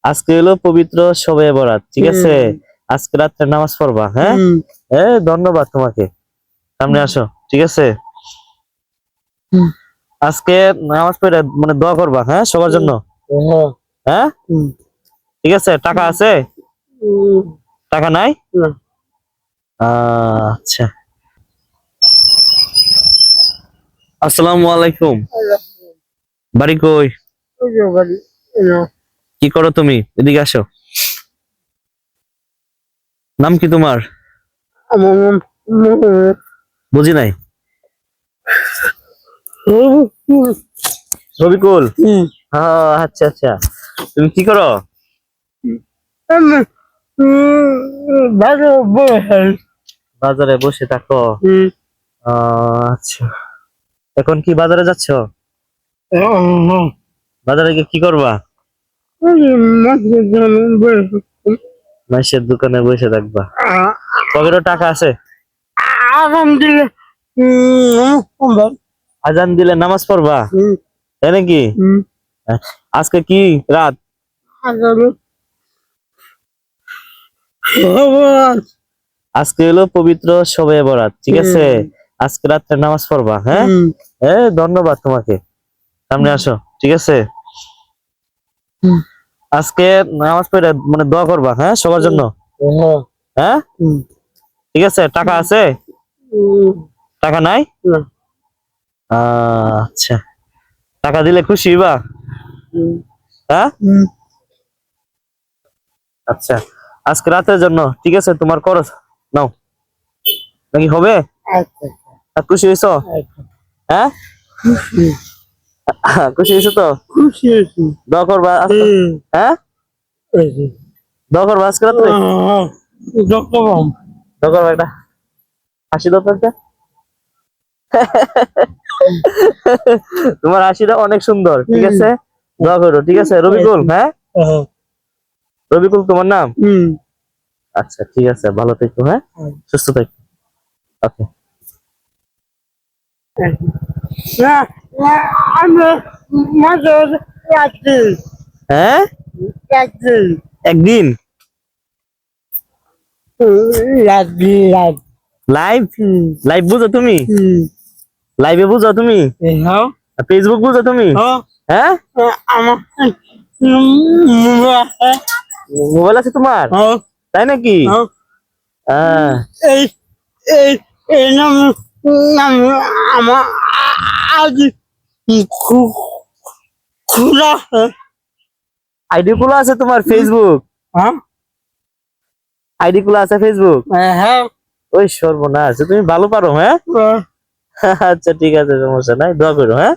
আজকে হলো পবিত্র শবে বরাত, ঠিক আছে? আজকে রাত্রে নামাজ পড়বা, হ্যাঁ? ধন্যবাদ তোমাকে। সামনে আসো, ঠিক আছে? আজকে নামাজ পড়ে মানে দোয়া করবা, হ্যাঁ, সবার জন্য। হ্যাঁ, ঠিক আছে। টাকা আছে? টাকা নাই? আচ্ছা। আসসালামু আলাইকুম। বাড়ি কই? কি করো তুমি? এদিকে আসো। নাম কি তোমার? বুঝি নাই। রবিকুল? আচ্ছা আচ্ছা। তুমি কি করো? বাজারে বসে থাকো? আচ্ছা। এখন কি বাজারে যাচ্ছ? বাজারে গিয়ে কি করবা? মাইশের দোকানে বসে থাকবা? পকেটে টাকা আছে? আজান দিলে নামাজ পড়বা, তাই নাকি? আজকে কি রাত? আজকে হলো পবিত্র শবে বরাত, ঠিক আছে? আজকে রাত্রে নামাজ পড়বা, হ্যাঁ? ধন্যবাদ তোমাকে। সামনে আসো, ঠিক আছে? আজকে নামাজ পড়ে মানে দোয়া করবা, হ্যাঁ, সবার জন্য। হ্যাঁ, ঠিক আছে। টাকা আছে? টাকা নাই? আচ্ছা। টাকা দিলে খুশি হইবা? হ্যাঁ, আচ্ছা। আজকে রাতের জন্য, ঠিক আছে, তোমার খরচ নাও, নাকি হবে? খুশি হয়েছো? হ্যাঁ, খুশি হয়েছো তো? দোয়া করবা আজকে? হ্যাঁ, দোয়া করবা আজকে রাত্রে? দোয়া করবা, এটা হাসি দাও তো একটা। তোমার হাসিটা অনেক সুন্দর, ঠিক আছে? দোয়া করো, ঠিক আছে? রবিকুল, হ্যাঁ? রবিকুল তোমার নাম? আচ্ছা, ঠিক আছে। ভালো থেকো, হ্যাঁ, সুস্থ থেকো। ওকে। হ্যাঁ, একদিন লাইভ? লাইভ বুঝো তুমি? লাইভে বুঝো তুমি? ফেসবুক বুঝো তুমি? হ্যাঁ, মোবাইল আছে তোমার, তাই নাকি? আইডি খোলা আছে তোমার ফেসবুক? আইডি খোলা আছে ফেসবুক? ওই সর্বনাশ, তুমি ভালো পারো, হ্যাঁ? আচ্ছা, ঠিক আছে, সমস্যা নাই। দোয়া করো, হ্যাঁ?